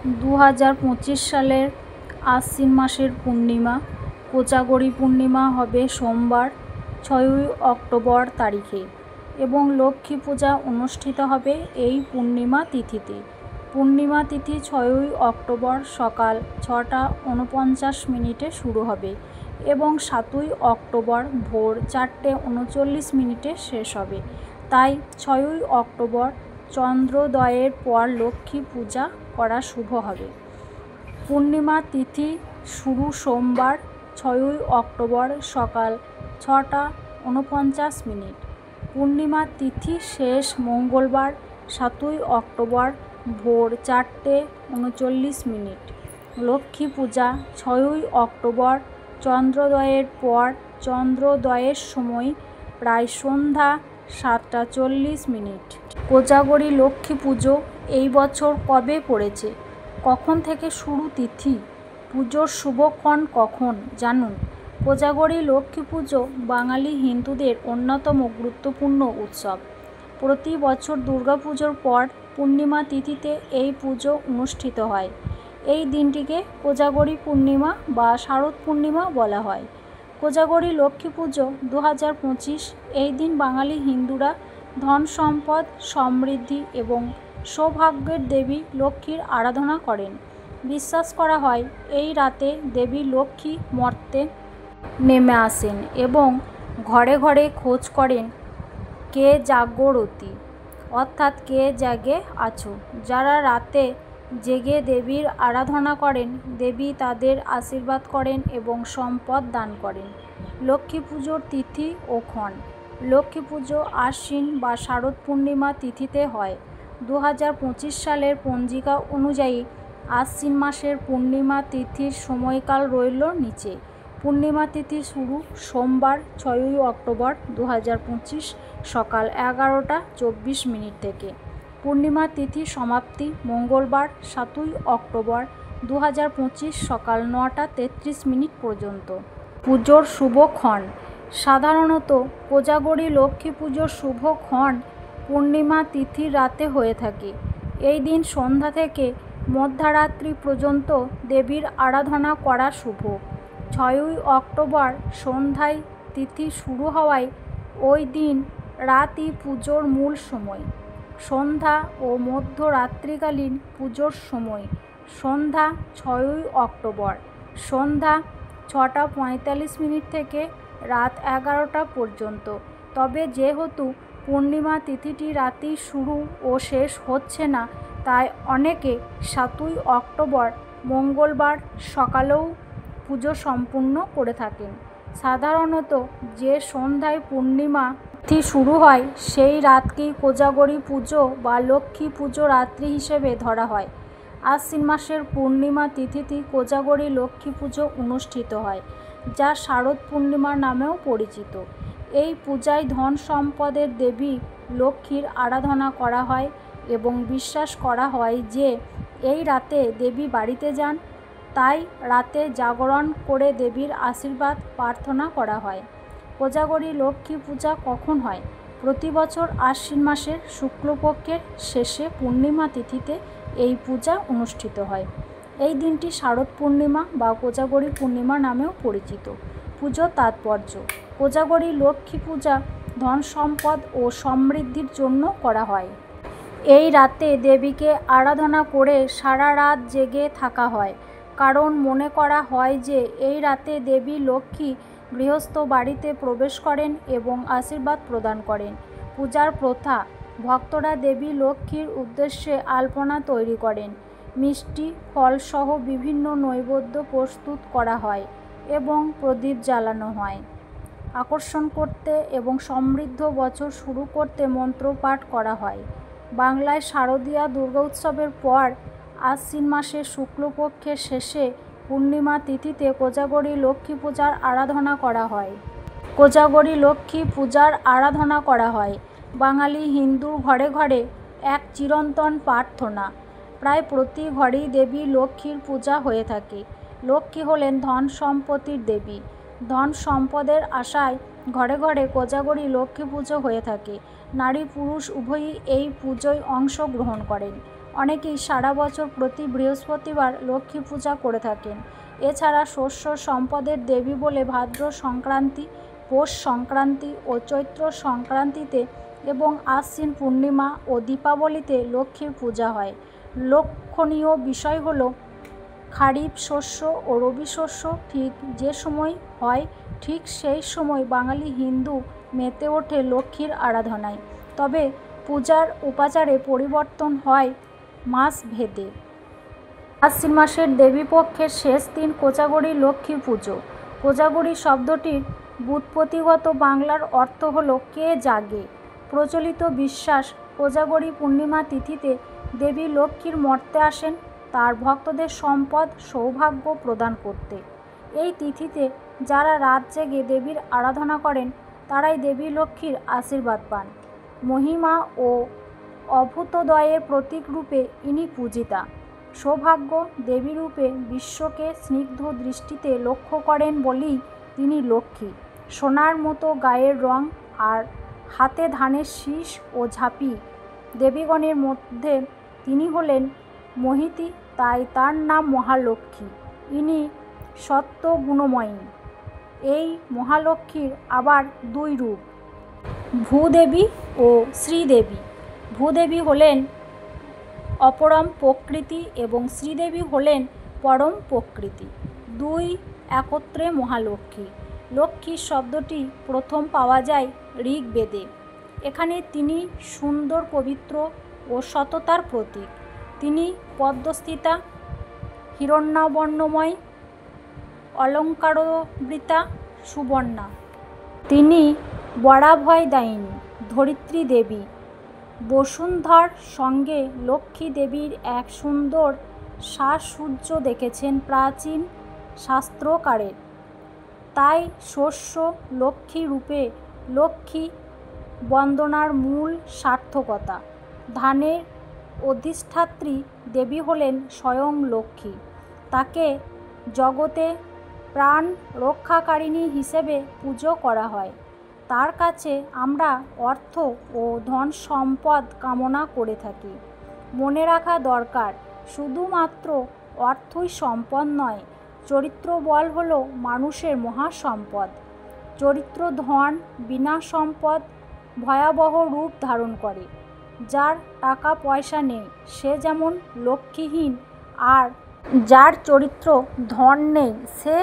2025 সালের আশ্বিন মাসের পূর্ণিমা কোজাগরী পূর্ণিমা হবে সোমবার 6ই অক্টোবর তারিখে এবং লক্ষ্মী পূজা অনুষ্ঠিত হবে এই পূর্ণিমা তিথিতে। পূর্ণিমা তিথি 6ই অক্টোবর সকাল 6টা 49 শুরু হবে এবং 7ই অক্টোবর ভোর 4টে 39 শেষ হবে। তাই 6ই অক্টোবর চন্দ্রোদয়ের পর লক্ষ্মী পূজা করা শুভ হবে। পূর্ণিমা তিথি শুরু সোমবার 6ই অক্টোবর সকাল 6টা 49। পূর্ণিমা তিথি শেষ মঙ্গলবার 7ই অক্টোবর ভোর 4টে 39। লক্ষ্মী পূজা 6ই অক্টোবর চন্দ্রোদয়ের পর চন্দ্রোদয়ের সময় প্রায় সন্ধ্যা 7টা 40। কোজাগরী লক্ষ্মী পুজো এই বছর কবে পড়েছে? কখন থেকে শুরু তিথি? পুজোর শুভক্ষণ কখন জানুন। কোজাগরী লক্ষ্মী পুজো বাঙালি হিন্দুদের অন্যতম গুরুত্বপূর্ণ উৎসব। প্রতি বছর দুর্গাপুজোর পর পূর্ণিমা তিথিতে এই পুজো অনুষ্ঠিত হয়। এই দিনটিকে কোজাগরী পূর্ণিমা বা শারদ পূর্ণিমা বলা হয়। কোজাগরী লক্ষ্মী পুজো 2025। এই দিন বাঙালি হিন্দুরা ধন সম্পদ সমৃদ্ধি এবং সৌভাগ্যের দেবী লক্ষ্মীর আরাধনা করেন। বিশ্বাস করা হয় এই রাতে দেবী লক্ষ্মী মর্তে নেমে আসেন এবং ঘরে ঘরে খোঁজ করেন কে জাগরতি, অর্থাৎ কে জেগে আছো। যারা রাতে জেগে দেবীর আরাধনা করেন দেবী তাদের আশীর্বাদ করেন এবং সম্পদ দান করেন। লক্ষ্মী পুজোর তিথি ও ক্ষণ। লক্ষ্মী পুজো আশ্বিন বা শারদ পূর্ণিমা তিথিতে হয়। 2025 সালের পঞ্জিকা অনুযায়ী আশ্বিন মাসের পূর্ণিমা তিথির সময়কাল রইল নিচে। পূর্ণিমা তিথি শুরু সোমবার 6ই অক্টোবর 2025 সকাল 11টা 24 থেকে। পূর্ণিমা তিথি সমাপ্তি মঙ্গলবার 7ই অক্টোবর 2025 সকাল 9টা 33 পর্যন্ত। পুজোর শুভক্ষণ। সাধারণত কোজাগরী লক্ষ্মী পুজোর শুভক্ষণ পূর্ণিমা তিথির রাতে হয়ে থাকে। এই দিন সন্ধ্যা থেকে মধ্যরাত্রি পর্যন্ত দেবীর আরাধনা করা শুভ। 6ই অক্টোবর সন্ধ্যায় তিথি শুরু হওয়ায় ওই দিন রাতই পুজোর মূল সময়। সন্ধ্যা ও মধ্যরাত্রিকালীন পুজোর সময় সন্ধ্যা 6ই অক্টোবর সন্ধ্যা 6টা 45 থেকে রাত 11টা পর্যন্ত। তবে যেহেতু পূর্ণিমা তিথিটি রাতেই শুরু ও শেষ হচ্ছে না, তাই অনেকে 7ই অক্টোবর মঙ্গলবার সকালেও পুজো সম্পূর্ণ করে থাকেন। সাধারণত যে সন্ধ্যায় পূর্ণিমা তিথি শুরু হয় সেই রাতকেই কোজাগরী পুজো বা লক্ষ্মী পুজো রাত্রি হিসেবে ধরা হয়। আশ্বিন মাসের পূর্ণিমা তিথিতে কোজাগরী লক্ষ্মী পুজো অনুষ্ঠিত হয়, যা শারদ পূর্ণিমা নামেও পরিচিত। এই পূজায় ধন সম্পদের দেবী লক্ষ্মীর আরাধনা করা হয় এবং বিশ্বাস করা হয় যে এই রাতে দেবী বাড়িতে যান। তাই রাতে জাগরণ করে দেবীর আশীর্বাদ প্রার্থনা করা হয়। কোজাগরী লক্ষ্মী পূজা কখন হয়? প্রতি বছর আশ্বিন মাসের শুক্লপক্ষের শেষে পূর্ণিমা তিথিতে এই পূজা অনুষ্ঠিত হয়। এই দিনটি শারদ পূর্ণিমা বা কোজাগরী পূর্ণিমা নামেও পরিচিত। পুজোর তাৎপর্য। কোজাগরী লক্ষ্মী পূজা ধন সম্পদ ও সমৃদ্ধির জন্য করা হয়। এই রাতে দেবীকে আরাধনা করে সারা রাত জেগে থাকা হয়, কারণ মনে করা হয় যে এই রাতে দেবী লক্ষ্মী গৃহস্থ বাড়িতে প্রবেশ করেন এবং আশীর্বাদ প্রদান করেন। পূজার প্রথা। ভক্তরা দেবী লক্ষ্মীর উদ্দেশ্যে আলপনা তৈরি করেন, মিষ্টি ফলসহ বিভিন্ন নৈবেদ্য প্রস্তুত করা হয় এবং প্রদীপ জ্বালানো হয়। আকর্ষণ করতে এবং সমৃদ্ধ বছর শুরু করতে মন্ত্রপাঠ করা হয়। বাংলায় শারদীয়া দুর্গোৎসবের পর আশ্বিন মাসের শুক্লপক্ষের শেষে পূর্ণিমা তিথিতে কোজাগরী লক্ষ্মী পূজার আরাধনা করা হয়। কোজাগরী লক্ষ্মী পূজার আরাধনা করা হয় বাঙালি হিন্দুর ঘরে ঘরে এক চিরন্তন প্রার্থনা। প্রায় প্রতি ঘরেই দেবী লক্ষ্মীর পূজা হয়ে থাকে। লক্ষ্মী হলেন ধন সম্পত্তির দেবী। ধন সম্পদের আশায় ঘরে ঘরে কোজাগরী লক্ষ্মী পুজো হয়ে থাকে। নারী পুরুষ উভয়ই এই পুজোয় অংশগ্রহণ করেন। অনেকেই সারা বছর প্রতি বৃহস্পতিবার লক্ষ্মী পূজা করে থাকেন। এছাড়া শস্য সম্পদের দেবী বলে ভাদ্র সংক্রান্তি, পৌষ সংক্রান্তি ও চৈত্র সংক্রান্তিতে এবং আশ্বিন পূর্ণিমা ও দীপাবলিতে লক্ষ্মীর পূজা হয়। লক্ষণীয় বিষয় হল খারিফ শস্য ও রবি শস্য ঠিক যে সময় হয় ঠিক সেই সময় বাঙালি হিন্দু মেতে ওঠে লক্ষ্মীর আরাধনায়। তবে পূজার উপাচারে পরিবর্তন হয় মাস ভেদে। আশ্বিন মাসের দেবীপক্ষের শেষ দিন কোজাগরী লক্ষ্মী পুজো। কোজাগরী শব্দটির ব্যুৎপত্তিগত বাংলার অর্থ হল কে জাগে। প্রচলিত বিশ্বাস, কোজাগরী পূর্ণিমা তিথিতে দেবী লক্ষ্মীর মর্তে আসেন তার ভক্তদের সম্পদ সৌভাগ্য প্রদান করতে। এই তিথিতে যারা রাত জেগে দেবীর আরাধনা করেন তারাই দেবী লক্ষ্মীর আশীর্বাদ পান। মহিমা ও অভূতোদয়ের প্রতীক রূপে ইনি পূজিতা। সৌভাগ্য দেবী রূপে বিশ্বকে স্নিগ্ধ দৃষ্টিতে লক্ষ্য করেন বলেই তিনি লক্ষ্মী। সোনার মতো গায়ের রং আর হাতে ধানের শীষ ও ঝাঁপি। দেবীগণের মধ্যে তিনি হলেন মোহিনী, তাই তার নাম মহালক্ষ্মী। ইনি সত্য গুণময়ী। এই মহালক্ষ্মীর আবার দুই রূপ, ভূদেবী ও শ্রীদেবী। ভূদেবী হলেন অপরম প্রকৃতি এবং শ্রীদেবী হলেন পরম প্রকৃতি, দুই একত্রে মহালক্ষ্মী। লক্ষ্মী শব্দটি প্রথম পাওয়া যায় ঋগ্বেদে। এখানে তিনি সুন্দর, পবিত্র ও সততার প্রতীক। তিনি পদ্মস্থিতা, হিরণ্যবর্ণময়, অলঙ্কারবৃতা, সুবর্ণা। তিনি বরাভয়দায়িনী, ধরিত্রী দেবী। বসুন্ধর সঙ্গে লক্ষ্মী দেবীর এক সুন্দর সাজসজ্জা দেখেছেন প্রাচীন শাস্ত্রকারের। তাই শস্য লক্ষ্মী রূপে লক্ষ্মী বন্দনার মূল সার্থকতা। ধানের অধিষ্ঠাত্রী দেবী হলেন স্বয়ং লক্ষ্মী। তাকে জগতে প্রাণ রক্ষাকারিণী হিসেবে পুজো করা হয়। তার কাছে আমরা অর্থ ও ধন সম্পদ কামনা করে থাকি। মনে রাখা দরকার, শুধুমাত্র অর্থই সম্পদ নয়, চরিত্র বল হল মানুষের মহাসম্পদ। চরিত্র ধন বিনা সম্পদ ভয়াবহ রূপ ধারণ করে। যার টাকা পয়সা নেই সে যেমন লক্ষ্মীহীন, আর যার চরিত্র ধন নেই সে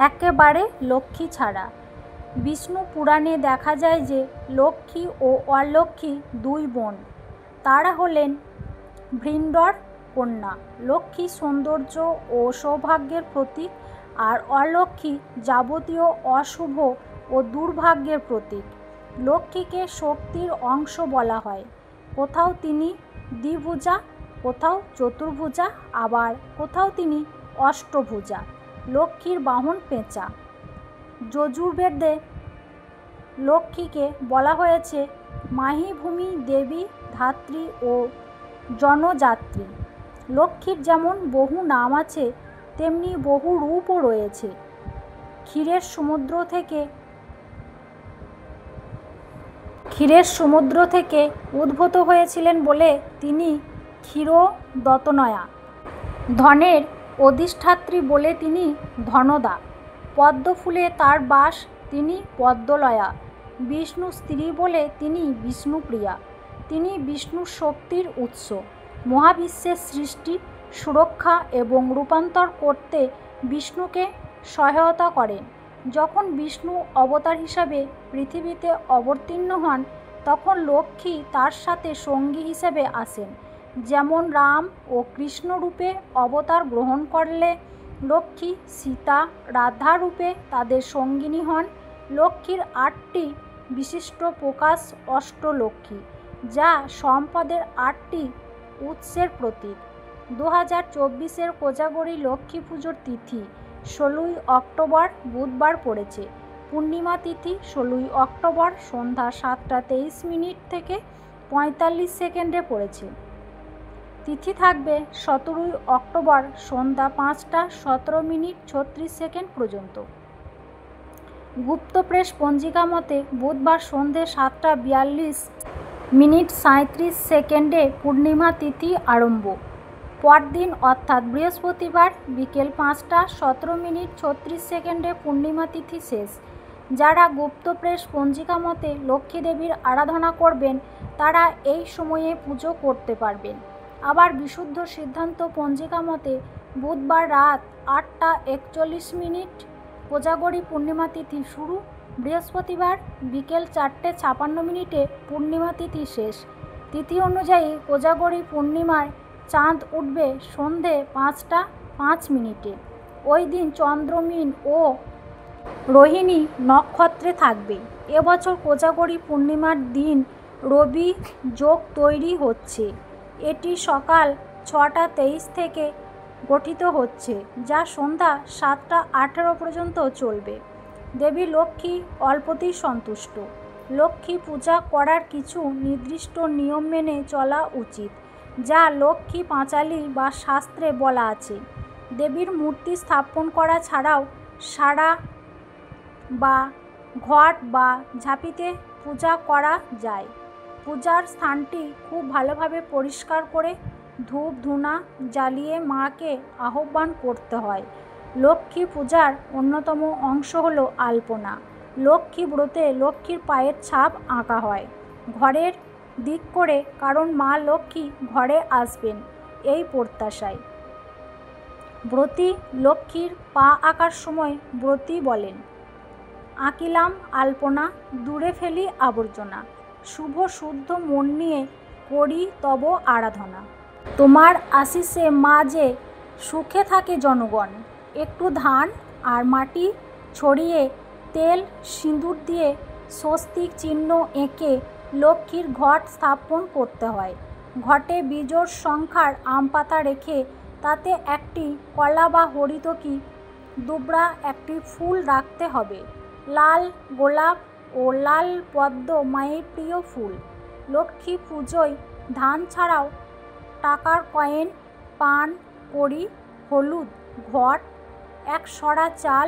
একেবারে লক্ষ্মী ছাড়া। বিষ্ণু পুরাণে দেখা যায় যে লক্ষ্মী ও অলক্ষ্মী দুই বোন। তারা হলেন ভৃণ্ডর কন্যা। লক্ষ্মী সৌন্দর্য ও সৌভাগ্যের প্রতীক, আর অলক্ষ্মী যাবতীয় অশুভ ও দুর্ভাগ্যের প্রতীক। লক্ষ্মীকে শক্তির অংশ বলা হয়। কোথাও তিনি দ্বিভুজা, কোথাও চতুর্ভুজা, আবার কোথাও তিনি অষ্টভুজা। লক্ষ্মীর বাহন পেঁচা। যজুর্বেদে লক্ষ্মীকে বলা হয়েছে মাহিভূমি দেবী, ধাত্রী ও জনযাত্রী। লক্ষ্মীর যেমন বহু নাম আছে তেমনি বহু রূপও রয়েছে। ক্ষীরের সমুদ্র থেকে উদ্ভূত হয়েছিলেন বলে তিনি ক্ষীরোদতনয়া। ধনের অধিষ্ঠাত্রী বলে তিনি ধনদা। পদ্মফুলে তার বাস, তিনি পদ্মলয়া। বিষ্ণু স্ত্রী বলে তিনি বিষ্ণুপ্রিয়া। তিনি বিষ্ণুর শক্তির উৎস। মহাবিশ্বের সৃষ্টি, সুরক্ষা এবং রূপান্তর করতে বিষ্ণুকে সহায়তা করেন। যখন বিষ্ণু অবতার হিসাবে পৃথিবীতে অবতীর্ণ হন তখন লক্ষ্মী তার সাথে সঙ্গী হিসেবে আসেন। যেমন রাম ও কৃষ্ণ রূপে অবতার গ্রহণ করলে লক্ষ্মী সীতা, রাধা রূপে তাদের সঙ্গিনী হন। লক্ষ্মীর 8টি বিশিষ্ট প্রকাশ অষ্টলক্ষ্মী, যা সম্পদের 8টি উৎসের প্রতীক। 2024-এর কোজাগরী লক্ষ্মী পুজোর তিথি 16ই অক্টোবর বুধবার পড়েছে। পূর্ণিমা তিথি 16ই অক্টোবর সন্ধ্যা 7টা 23 মিনিট থেকে 45 সেকেন্ডে পড়েছে। তিথি থাকবে 17ই অক্টোবর সন্ধ্যা 5টা 17 মিনিট 36 সেকেন্ড পর্যন্ত। গুপ্ত প্রেস পঞ্জিকা মতে বুধবার সন্ধে 7টা 42 মিনিট 37 পূর্ণিমা তিথি আরম্ভ। পরদিন অর্থাৎ বৃহস্পতিবার বিকেল 5টা 17 মিনিট 36 পূর্ণিমা তিথি শেষ। যারা গুপ্তপ্রেস পঞ্জিকা মতে লক্ষ্মী দেবীর আরাধনা করবেন তারা এই সময়ে পুজো করতে পারবেন। আবার বিশুদ্ধ সিদ্ধান্ত পঞ্জিকা মতে বুধবার রাত 8টা 41 কোজাগরী পূর্ণিমা তিথি শুরু, বৃহস্পতিবার বিকেল 4টে 56 পূর্ণিমা তিথি শেষ। তিথি অনুযায়ী কোজাগরী পূর্ণিমায় চাঁদ উঠবে সন্ধে 5টা 5 ওই দিন চন্দ্রমীন ও রোহিণী নক্ষত্রে থাকবে। এবছর কোজাগরী পূর্ণিমার দিন রবি যোগ তৈরি হচ্ছে। এটি সকাল 6টা 23 থেকে গঠিত হচ্ছে, যা সন্ধ্যা 7টা 18 পর্যন্ত চলবে। দেবী লক্ষ্মী অল্পতেই সন্তুষ্ট। লক্ষ্মী পূজা করার কিছু নির্দিষ্ট নিয়ম মেনে চলা উচিত, যা লক্ষ্মী পাঁচালী বা শাস্ত্রে বলা আছে। দেবীর মূর্তি স্থাপন করা ছাড়াও সারা বা ঘট বা ঝাঁপিতে পূজা করা যায়। পূজার স্থানটি খুব ভালোভাবে পরিষ্কার করে ধূপ ধুনা জ্বালিয়ে মাকে আহ্বান করতে হয়। লক্ষ্মী পূজার অন্যতম অংশ হলো আলপনা। লক্ষ্মী ব্রতে লক্ষ্মীর পায়ের ছাপ আঁকা হয় ঘরের দিক করে, কারণ মা লক্ষ্মী ঘরে আসবেন এই প্রত্যাশায়। ব্রতী লক্ষ্মীর পা আঁকার সময় ব্রতী বলেন, আঁকিলাম আলপনা, দূরে ফেলি আবর্জনা, শুভ শুদ্ধ মন নিয়ে করি তব আরাধনা। তোমার আশিসে মা যে সুখে থাকে জনগণ। একটু ধান আর মাটি ছড়িয়ে তেল সিঁদুর দিয়ে স্বস্তিক চিহ্ন এঁকে লক্ষ্মীর ঘট স্থাপন করতে হয়। ঘটে বিজোড় সংখ্যার আম পাতা রেখে তাতে একটি কলা বা হরিতকি দুবরা একটি ফুল রাখতে হবে। লাল গোলাপ ও লাল পদ্ম মায়ের প্রিয় ফুল। লক্ষ্মী পুজোয় ধান ছাড়াও টাকার কয়েন, পান, কড়ি, হলুদ, ঘট, এক সরা চাল,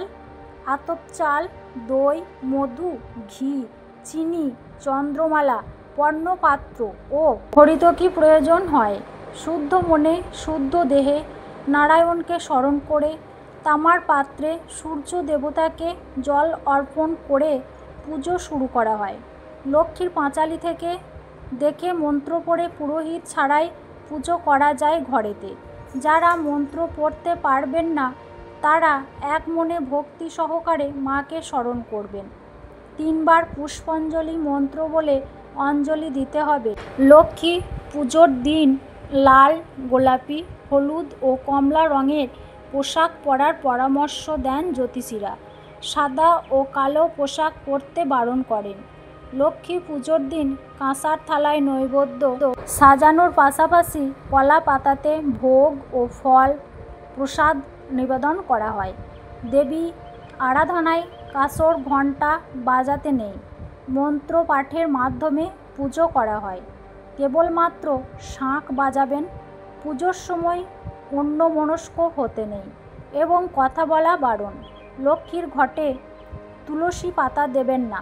আতপ চাল, দই, মধু, ঘি, চিনি, চন্দ্রমালা, পর্ণপাত্র ও হরিতকি প্রয়োজন হয়। শুদ্ধ মনে শুদ্ধ দেহে নারায়ণকে স্মরণ করে তামার পাত্রে সূর্য দেবতাকে জল অর্পণ করে পুজো শুরু করা হয়। লক্ষ্মীর পাঁচালী থেকে দেখে মন্ত্র পড়ে পুরোহিত ছাড়াই পুজো করা যায় ঘরেতে। যারা মন্ত্র পড়তে পারবেন না তারা এক মনে ভক্তি সহকারে মাকে স্মরণ করবেন। 3 বার পুষ্পাঞ্জলি মন্ত্র বলে অঞ্জলি দিতে হবে। লক্ষ্মী পুজোর দিন লাল, গোলাপি, হলুদ ও কমলা রঙের পোশাক পরার পরামর্শ দেন জ্যোতিষীরা। সাদা ও কালো পোশাক পরতে বারণ করেন। লক্ষ্মী পুজোর দিন কাঁসার থালায় নৈবেদ্য সাজানোর পাশাপাশি কলা পাতাতে ভোগ ও ফল প্রসাদ নিবেদন করা হয়। দেবী আরাধনায় কাসর ঘণ্টা বাজাতে নেই, মন্ত্র পাঠের মাধ্যমে পুজো করা হয়। কেবলমাত্র শাঁখ বাজাবেন। পুজোর সময় অন্যমনস্ক হতে নেই এবং কথা বলা বারণ। লক্ষ্মীর ঘটে তুলসী পাতা দেবেন না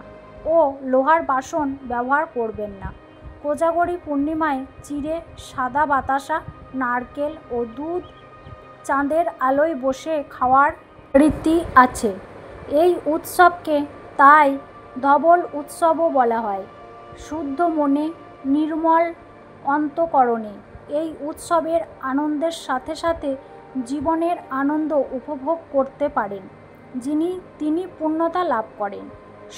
ও লোহার বাসন ব্যবহার করবেন না। কোজাগরী পূর্ণিমায় চিড়ে, সাদা বাতাসা, নারকেল ও দুধ চাঁদের আলোয় বসে খাওয়ার রীতি আছে। এই উৎসবকে তাই ধবল উৎসবও বলা হয়। শুদ্ধ মনে নির্মল অন্তঃকরণে এই উৎসবের আনন্দের সাথে সাথে জীবনের আনন্দ উপভোগ করতে পারেন তিনি পূর্ণতা লাভ করেন।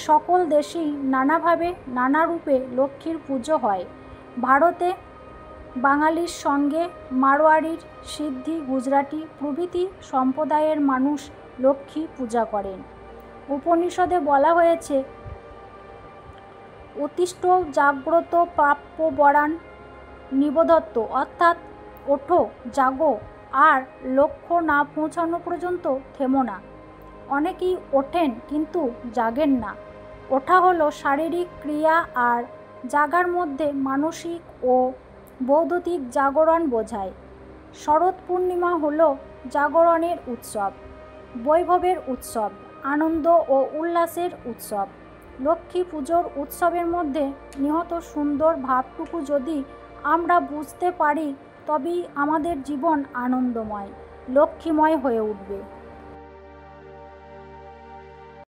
সকল দেশেই নানাভাবে নানা রূপে লক্ষ্মীর পুজো হয়। ভারতে বাঙালির সঙ্গে মারোয়াড়ির, সিদ্ধি, গুজরাটি প্রভৃতি সম্প্রদায়ের মানুষ লক্ষ্মী পূজা করেন। উপনিষদে বলা হয়েছে, উত্তিষ্ঠ জাগ্রত প্রাপ্য বরান নিবোধত্ত, অর্থাৎ ওঠো, জাগো, আর লক্ষ্য না পৌঁছানো পর্যন্ত থেমো না। অনেকেই ওঠেন কিন্তু জাগেন না। ওঠা হলো শারীরিক ক্রিয়া আর জাগার মধ্যে মানসিক ও বৈদ্যুতিক জাগরণ বোঝায়। শরৎ পূর্ণিমা হলো জাগরণের উৎসব, বৈভবের উৎসব, আনন্দ ও উল্লাসের উৎসব। লক্ষ্মী পুজোর উৎসবের মধ্যে নিহিত সুন্দর ভাবটুকু যদি আমরা বুঝতে পারি, তবেই আমাদের জীবন আনন্দময়, লক্ষ্মীময় হয়ে উঠবে।